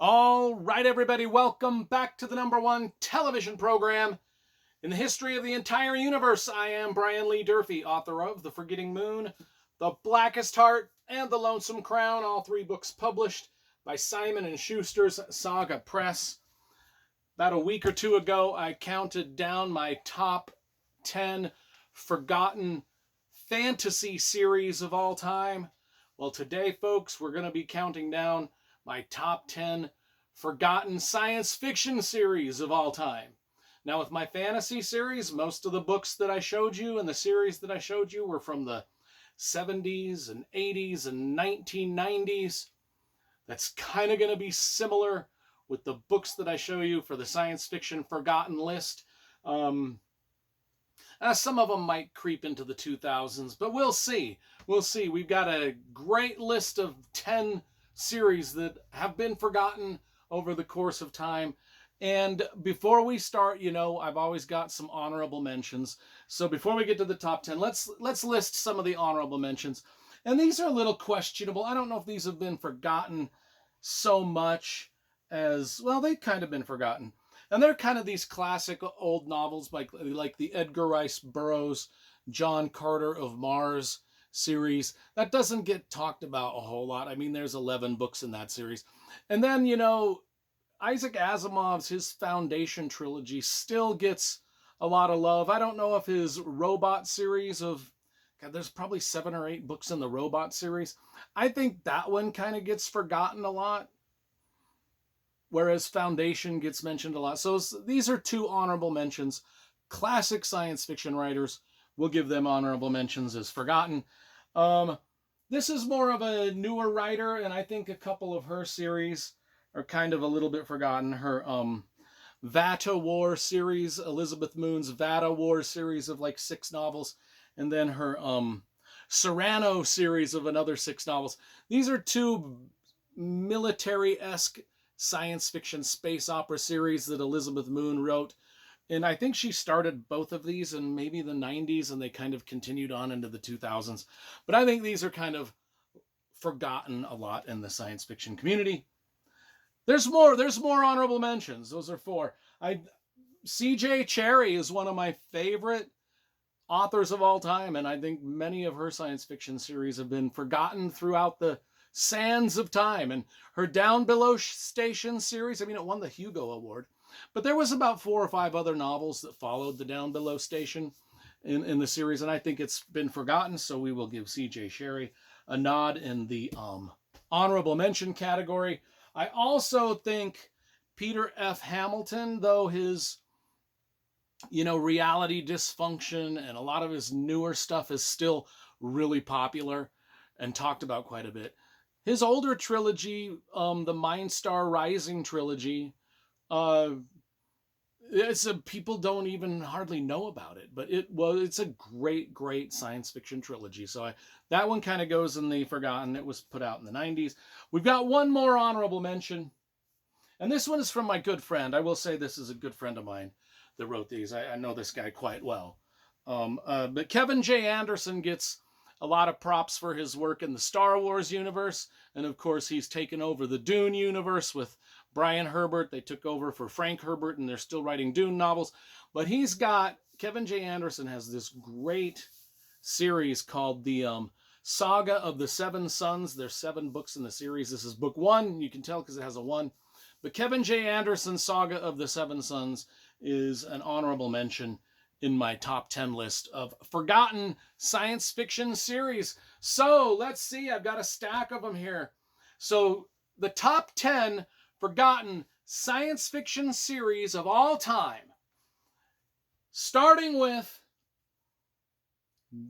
All right, everybody, welcome back to the #1 television program in the history of the entire universe. I am Brian Lee Durfee, author of The Forgetting Moon, The Blackest Heart, and The Lonesome Crown, all three books published by Simon & Schuster's Saga Press. About a week or two ago, I counted down my top 10 forgotten fantasy series of all time. Well, today, folks, we're going to be counting down my top 10 forgotten science fiction series of all time. Now, with my fantasy series, most of the books that I showed you and the series that I showed you were from the 70s and 80s and 1990s. That's kind of going to be similar with the books that I show you for the science fiction forgotten list. Some of them might creep into the 2000s, but we'll see. We'll see. We've got a great list of 10 series that have been forgotten over the course of time. And before we start, I've always got some honorable mentions. So before we get to the top 10, let's list some of the honorable mentions. And these are a little questionable. I don't know if these have been forgotten so much as, well, they've kind of been forgotten. And they're kind of these classic old novels like the Edgar Rice Burroughs, John Carter of Mars series. That doesn't get talked about a whole lot. I mean, there's 11 books in that series. And then, Isaac Asimov's, his Foundation trilogy still gets a lot of love. I don't know if his Robot series of, God, there's probably 7 or 8 books in the Robot series. I think that one kind of gets forgotten a lot, whereas Foundation gets mentioned a lot. So these are 2 honorable mentions. Classic science fiction writers, we'll give them honorable mentions as forgotten. This is more of a newer writer, and I think a couple of her series are kind of a little bit forgotten. Her Vata War series, Elizabeth Moon's Vata War series of like 6 novels, and then her Cyrano series of another 6 novels. These are 2 military-esque science fiction space opera series that Elizabeth Moon wrote. And I think she started both of these in maybe the 90s, and they kind of continued on into the 2000s. But I think these are kind of forgotten a lot in the science fiction community. There's more honorable mentions. Those are 4. C.J. Cherryh is one of my favorite authors of all time, and I think many of her science fiction series have been forgotten throughout the sands of time. And her Down Below Station series, it won the Hugo Award, but there was about 4 or 5 other novels that followed the Down Below Station in the series, and I think it's been forgotten, so we will give C.J. Cherryh a nod in the honorable mention category. I also think Peter F. Hamilton, though his reality dysfunction and a lot of his newer stuff is still really popular and talked about quite a bit. His older trilogy, the Mindstar Rising trilogy, people don't even hardly know about it, but it's a great science fiction trilogy. So that one kind of goes in the forgotten. It was put out in the 90s. We've got one more honorable mention, and this one is from my good friend. I will say this is a good friend of mine that wrote these. I know this guy quite well. But Kevin J. Anderson gets a lot of props for his work in the Star Wars universe. And of course, he's taken over the Dune universe with Brian Herbert. They took over for Frank Herbert, and they're still writing Dune novels. But Kevin J. Anderson has this great series called the Saga of the Seven Sons. There's 7 books in the series. This is book 1. You can tell because it has a 1. But Kevin J. Anderson's Saga of the Seven Sons is an honorable mention in my top 10 list of forgotten science fiction series. So let's see, I've got a stack of them here. So the top 10 forgotten science fiction series of all time, starting with,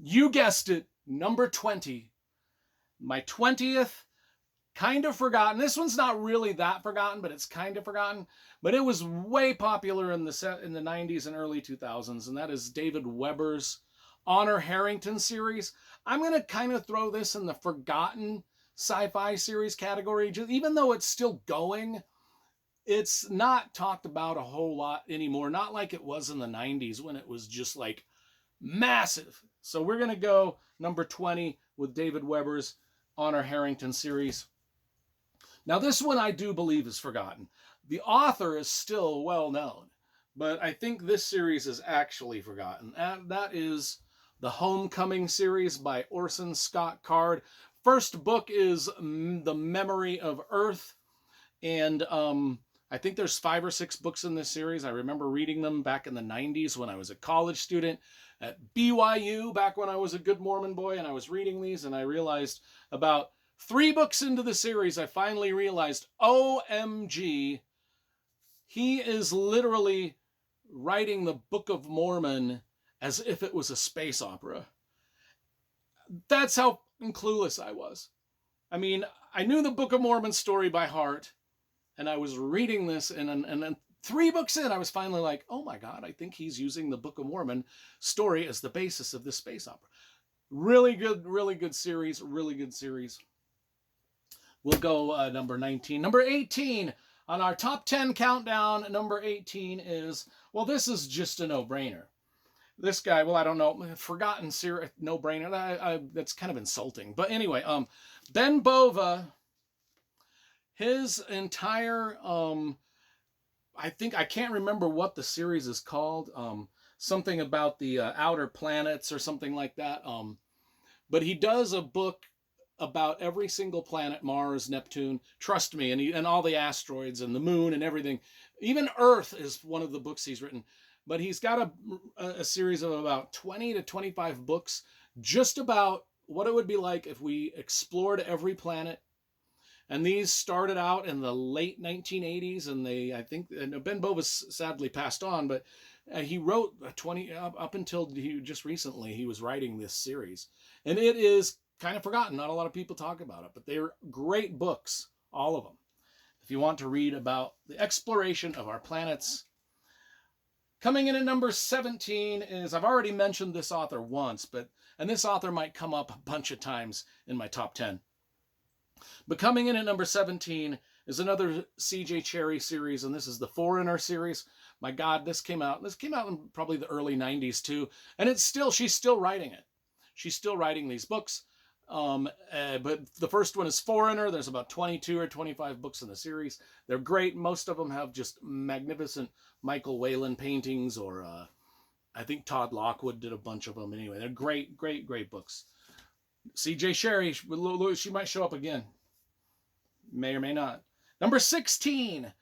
you guessed it, number 20. My 20th, kind of forgotten. This one's not really that forgotten, but it's kind of forgotten. But it was way popular in the 90s and early 2000s, and that is David Weber's Honor Harrington series. I'm going to kind of throw this in the forgotten sci-fi series category. Even though it's still going, it's not talked about a whole lot anymore. Not like it was in the 90s when it was just like massive. So we're going to go number 20 with David Weber's Honor Harrington series. Now, this one I do believe is forgotten. The author is still well known, but I think this series is actually forgotten. And that is the Homecoming series by Orson Scott Card. First book is The Memory of Earth, and I think there's 5 or 6 books in this series. I remember reading them back in the 90s when I was a college student at BYU, back when I was a good Mormon boy, and I was reading these, and I realized about 3 books into the series, I finally realized, OMG, he is literally writing the Book of Mormon as if it was a space opera. That's how clueless I was. I mean, I knew the Book of Mormon story by heart, and I was reading this, and then 3 books in, I was finally like, oh my God, I think he's using the Book of Mormon story as the basis of this space opera. Really good series, really good series. We'll go number 19. Number 18 on our top 10 countdown, number 18 is, well, this is just a no-brainer. This guy, well, I don't know, forgotten series, no-brainer. That's kind of insulting. But anyway, Ben Bova, his entire, I can't remember what the series is called. Something about the outer planets or something like that. But he does a book about every single planet, Mars, Neptune, trust me, and all the asteroids and the moon and everything. Even Earth is one of the books he's written. But he's got a series of about 20 to 25 books just about what it would be like if we explored every planet. And these started out in the late 1980s, and Ben Bova sadly passed on, but he wrote 20 up until just recently he was writing this series. And it is kind of forgotten. Not a lot of people talk about it, but they're great books, all of them. If you want to read about the exploration of our planets. Coming in at number 17 is, I've already mentioned this author once, and this author might come up a bunch of times in my top 10. But coming in at number 17 is another C.J. Cherryh series, and this is the Foreigner series. My God, this came out in probably the early 90s too, and she's still writing it. She's still writing these books. But the first one is Foreigner. There's about 22 or 25 books in the series. They're great. Most of them have just magnificent Michael Whelan paintings, or I think Todd Lockwood did a bunch of them. Anyway, they're great books. C.J. Cherryh, she might show up again. May or may not. Number 16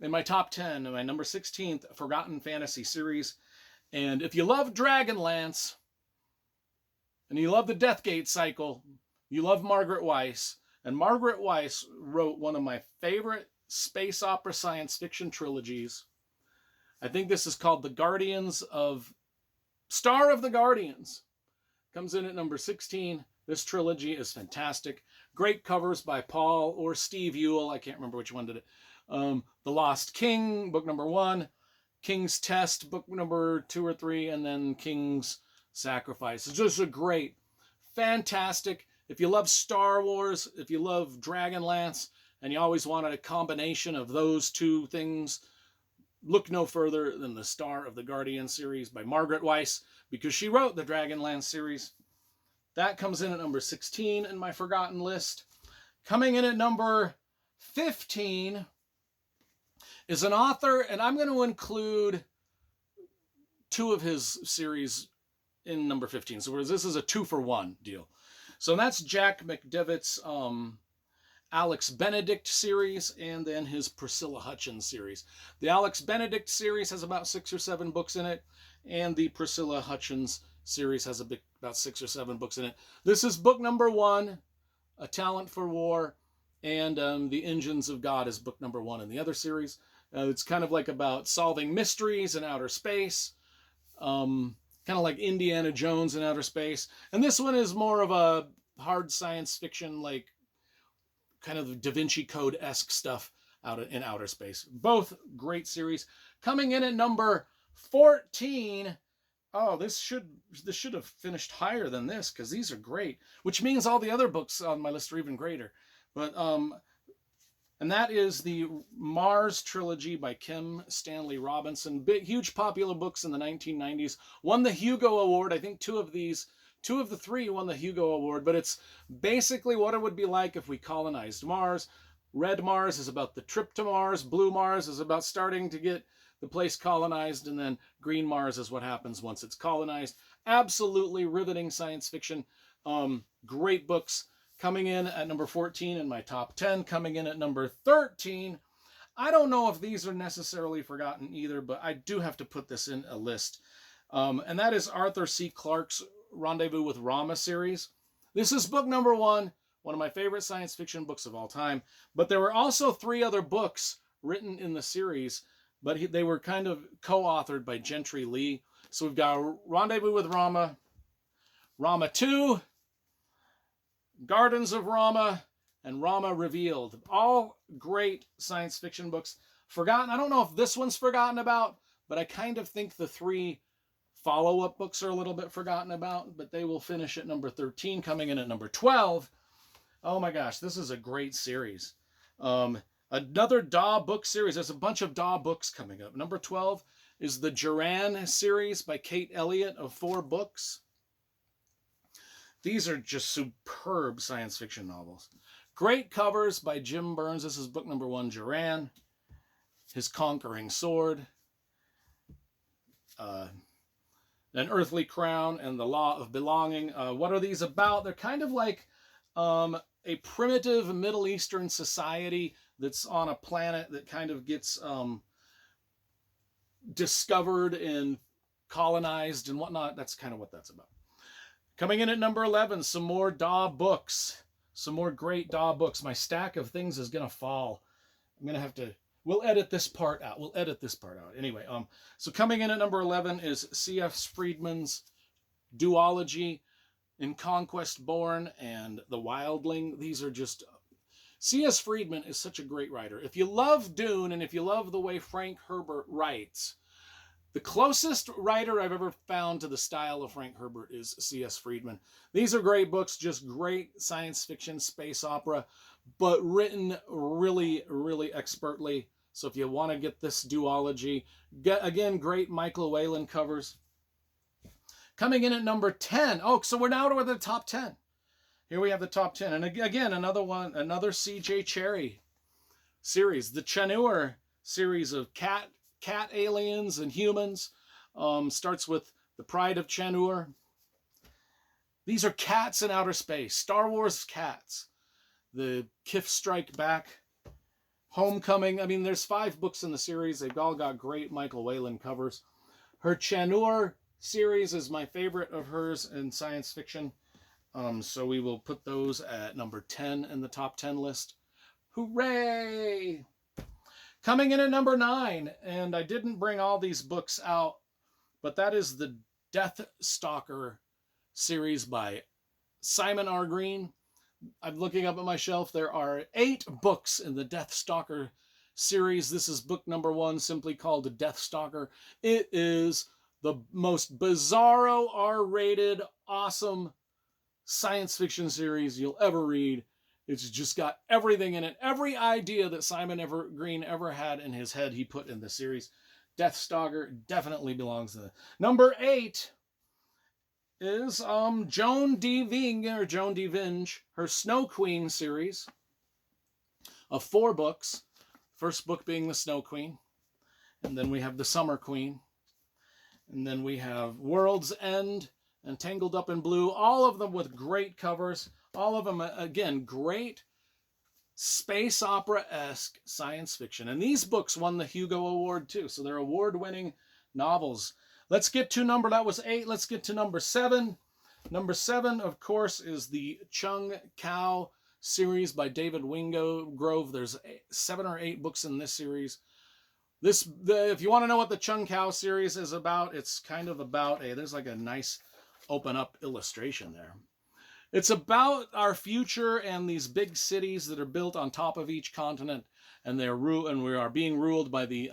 in my top 10, my number 16th Forgotten Fantasy series. And if you love Dragonlance, and you love the Deathgate cycle, you love Margaret Weis. And Margaret Weis wrote one of my favorite space opera science fiction trilogies. I think this is called Star of the Guardians. Comes in at number 16. This trilogy is fantastic. Great covers by Paul or Steve Ewell. I can't remember which one did it. The Lost King, book number 1. King's Test, book number 2 or 3. And then King's Sacrifice. It's just a great, fantastic. If you love Star Wars, if you love Dragonlance, and you always wanted a combination of those two things, look no further than the Star of the Guardian series by Margaret Weis, because she wrote the Dragonlance series. That comes in at number 16 in my forgotten list. Coming in at number 15 is an author, and I'm going to include 2 of his series in number 15. So this is a 2-for-1 deal. So that's Jack McDevitt's Alex Benedict series, and then his Priscilla Hutchins series. The Alex Benedict series has about 6 or 7 books in it, and the Priscilla Hutchins series has about 6 or 7 books in it. This is book number 1, A Talent for War, and The Engines of God is book number 1 in the other series. It's kind of like about solving mysteries in outer space. Kind of like Indiana Jones in outer space. And this one is more of a hard science fiction, like kind of Da Vinci Code-esque stuff in outer space. Both great series. Coming in at number 14. Oh, this should have finished higher than this, because these are great. Which means all the other books on my list are even greater. But and that is the Mars trilogy by Kim Stanley Robinson. Huge popular books in the 1990s. Won the Hugo Award. I think 2 of the 3 won the Hugo Award. But it's basically what it would be like if we colonized Mars. Red Mars is about the trip to Mars. Blue Mars is about starting to get the place colonized. And then Green Mars is what happens once it's colonized. Absolutely riveting science fiction. Great books. Coming in at number 14 in my top 10. Coming in at number 13. I don't know if these are necessarily forgotten either, but I do have to put this in a list. And that is Arthur C. Clarke's Rendezvous with Rama series. This is book number 1, one of my favorite science fiction books of all time. But there were also 3 other books written in the series, but they were kind of co-authored by Gentry Lee. So we've got Rendezvous with Rama, Rama 2, Gardens of Rama, and Rama Revealed. All great science fiction books. Forgotten. I don't know if this one's forgotten about, but I kind of think the 3 follow-up books are a little bit forgotten about, but they will finish at number 13, coming in at number 12. Oh my gosh, this is a great series. Another Daw book series. There's a bunch of Daw books coming up. Number 12 is the Duran series by Kate Elliott of 4 books. These are just superb science fiction novels. Great covers by Jim Burns. This is book number 1, Duran. His Conquering Sword. An Earthly Crown and the Law of Belonging. What are these about? They're kind of like a primitive Middle Eastern society that's on a planet that kind of gets discovered and colonized and whatnot. That's kind of what that's about. Coming in at number 11, some more Daw books. Some more great Daw books. My stack of things is going to fall. I'm going to have to... We'll edit this part out. Anyway, so coming in at number 11 is C.F. Friedman's duology, In Conquest Born and The Wildling. These are just... C.S. Friedman is such a great writer. If you love Dune and if you love the way Frank Herbert writes, the closest writer I've ever found to the style of Frank Herbert is C.S. Friedman. These are great books, just great science fiction, space opera, but written really, really expertly. So if you want to get this duology, again, great Michael Whelan covers. Coming in at number 10. Oh, so we're now to the top 10. Here we have the top 10. And again, another C.J. Cherryh series. The Chanur series of cat aliens and humans. Starts with The Pride of Chanur. These are cats in outer space. Star Wars cats. The Kif Strike Back. Homecoming. I mean, there's 5 books in the series. They've all got great Michael Whelan covers. Her Chanur series is my favorite of hers in science fiction. So we will put those at number 10 in the top 10 list. Hooray! Coming in at number 9, and I didn't bring all these books out, but that is the Death Stalker series by Simon R. Green. I'm looking up at my shelf. There are 8 books in the Death Stalker series. This is book number 1, simply called Death Stalker. It is the most bizarro, R-rated, awesome science fiction series you'll ever read. It's just got everything in it. Every idea that Simon Green ever had in his head, he put in the series. Death Stalker definitely belongs to number 8 is Joan D. Vinge, her Snow Queen series of 4 books. First book being The Snow Queen. And then we have The Summer Queen. And then we have World's End and Tangled Up in Blue. All of them with great covers. All of them, again, great space opera-esque science fiction. And these books won the Hugo Award too. So they're award-winning novels. Let's get to that was 8. Let's get to number 7. Number 7, of course, is the Chung Kao series by David Wingrove. There's 7 or 8 books in this series. If you want to know what the Chung Kao series is about, it's kind of about there's like a nice open up illustration there. It's about our future and these big cities that are built on top of each continent, and we are being ruled by the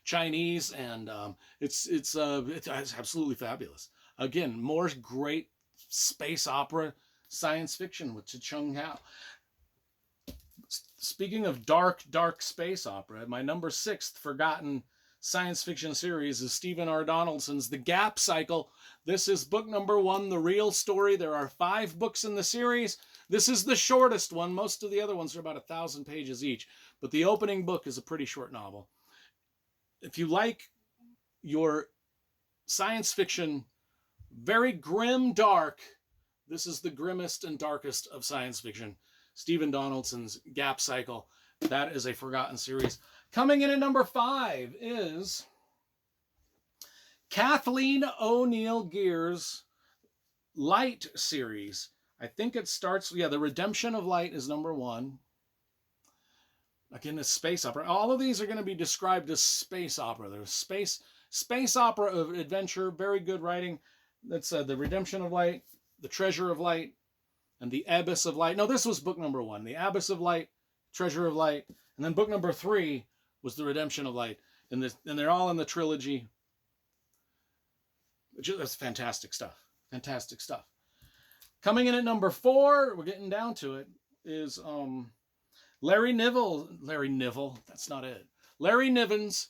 Chinese, and it's absolutely fabulous. Again, more great space opera science fiction with Chung Kao. Speaking of dark space opera, my number 6th forgotten science fiction series is Stephen R. Donaldson's The Gap Cycle. This is book number 1, The Real Story. There are 5 books in the series. This is the shortest one. Most of the other ones are about 1,000 pages each, but the opening book is a pretty short novel. If you like your science fiction, very grim, dark, this is the grimmest and darkest of science fiction. Stephen Donaldson's Gap Cycle. That is a forgotten series. Coming in at number 5 is Kathleen O'Neill Gear's Light series. I think it starts, The Redemption of Light is number 1. Again, a space opera. All of these are going to be described as space opera. There's space opera of adventure, very good writing. That's The Redemption of Light, The Treasure of Light, and The Abyss of Light. No, this was book number 1. The Abyss of Light, Treasure of Light, and then book number 3 was The Redemption of Light. And they're all in the trilogy. That's fantastic stuff. Fantastic stuff. Coming in at number 4, we're getting down to it, is Larry Niven, that's not it. Larry Niven's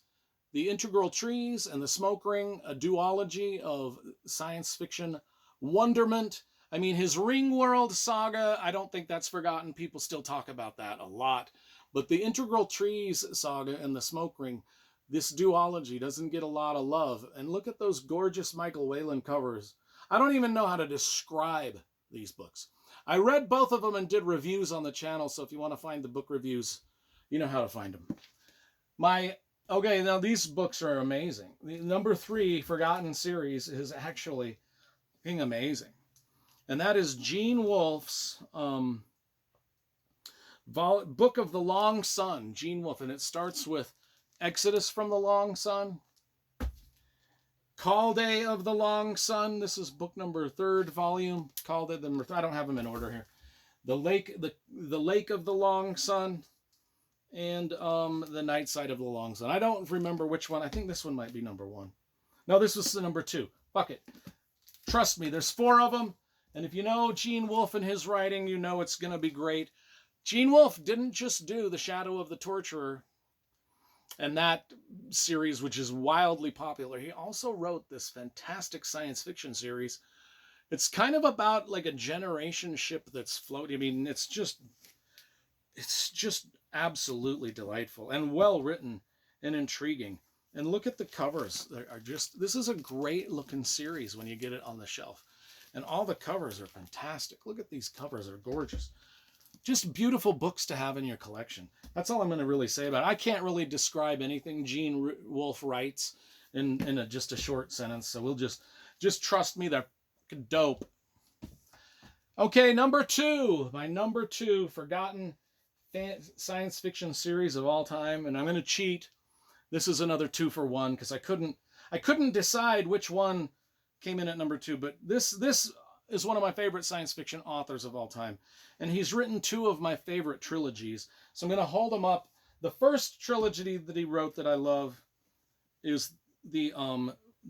The Integral Trees and the Smoke Ring, a duology of science fiction wonderment. I mean, his Ringworld saga, I don't think that's forgotten. People still talk about that a lot. But the Integral Trees saga and the Smoke Ring, this duology doesn't get a lot of love. And look at those gorgeous Michael Whelan covers. I don't even know how to describe these books. I read both of them and did reviews on the channel, so if you want to find the book reviews, you know how to find them. Okay, now these books are amazing. The number 3 forgotten series is actually amazing. And that is Gene Wolfe's Book of the Long Sun, Gene Wolfe. And it starts with Exodus from the Long Sun, Call Day of the Long Sun. This is book number 3rd volume. Call Day, I don't have them in order here. The Lake of the Long Sun, and The Night Side of the Long Sun. I don't remember which one. I think this one might be number 1. No, this was the number 2. Fuck it. Trust me, there's 4 of them. And if you know Gene Wolfe and his writing, you know it's going to be great. Gene Wolfe didn't just do The Shadow of the Torturer and that series, which is wildly popular. He also wrote this fantastic science fiction series. It's kind of about like a generation ship that's floating. I mean, it's just absolutely delightful and well written and intriguing. And look at the covers. This is a great looking series when you get it on the shelf. And all the covers are fantastic. Look at these covers, they're gorgeous. Just beautiful books to have in your collection. That's all I'm going to really say about it. I can't really describe anything Gene Wolfe writes in just a short sentence. So we'll just trust me, they're dope. Okay, number 2. My number 2 forgotten science fiction series of all time. And I'm going to cheat. This is another 2 for 1 because I couldn't decide which one came in at number 2. But this is one of my favorite science fiction authors of all time. And he's written 2 of my favorite trilogies. So I'm going to hold them up. The first trilogy that he wrote that I love is the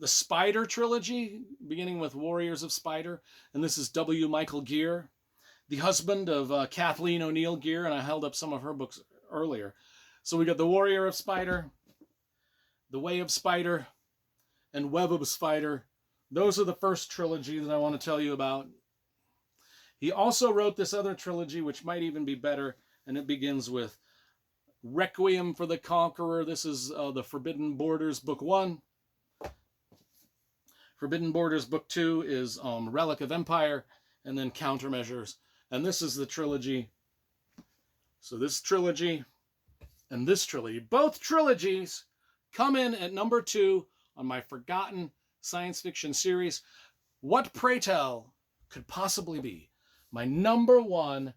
Spider trilogy, beginning with Warriors of Spider. And this is W. Michael Gear, the husband of Kathleen O'Neill Gear. And I held up some of her books earlier. So we got The Warrior of Spider, The Way of Spider, and Web of Spider. Those are the first trilogy that I want to tell you about. He also wrote this other trilogy, which might even be better, and it begins with Requiem for the Conqueror. This is the Forbidden Borders, Book 1. Forbidden Borders, Book 2 is Relic of Empire, and then Countermeasures. And this is the trilogy. So this trilogy and this trilogy, both trilogies come in at number 2 on my forgotten science fiction series. What, pray tell, could possibly be my number 1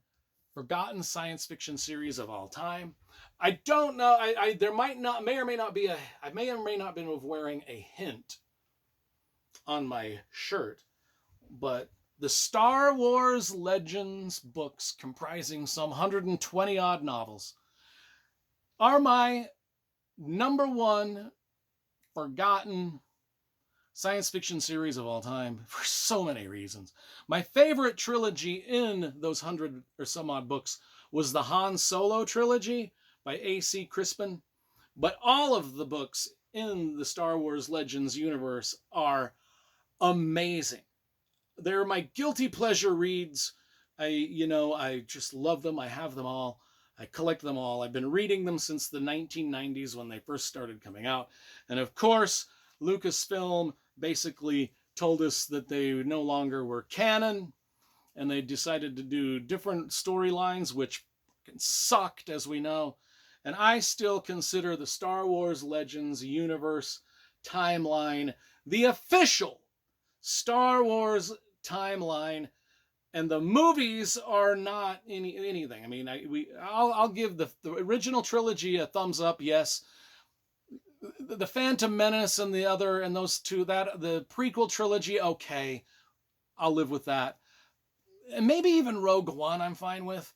forgotten science fiction series of all time? I don't know. There may or may not be I may or may not have been wearing a hint on my shirt, but the Star Wars Legends books, comprising some 120 odd novels, are my number 1 forgotten science fiction series of all time for so many reasons. My favorite trilogy in those 100 or some odd books was the Han Solo trilogy by A.C. Crispin. But all of the books in the Star Wars Legends universe are amazing. They're my guilty pleasure reads I just love them. I have them all. I collect them all. I've been reading them since the 1990s when they first started coming out. And of course, Lucasfilm basically told us that they no longer were canon, and they decided to do different storylines, which sucked, as we know. And I still consider the Star Wars Legends universe timeline the official Star Wars timeline, and the movies are not anything. I mean, I'll give the original trilogy a thumbs up. Yes, the Phantom Menace and those two, that the prequel trilogy, okay, I'll live with that. And maybe even Rogue One, I'm fine with.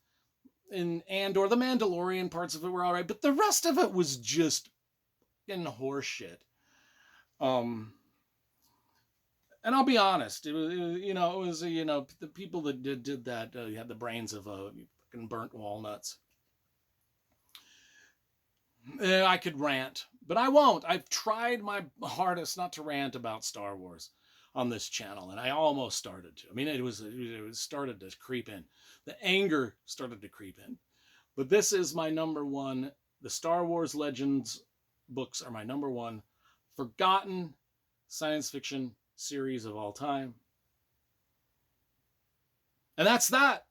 Or the Mandalorian parts of it were all right, but the rest of it was just in horseshit. Um, and I'll be honest, the people that did that had the brains of fucking burnt walnuts. I could rant, but I won't. I've tried my hardest not to rant about Star Wars on this channel, and I almost started to. I mean, it started to creep in. The anger started to creep in. But this is my number one. The Star Wars Legends books are my number one forgotten science fiction series of all time. And that's that.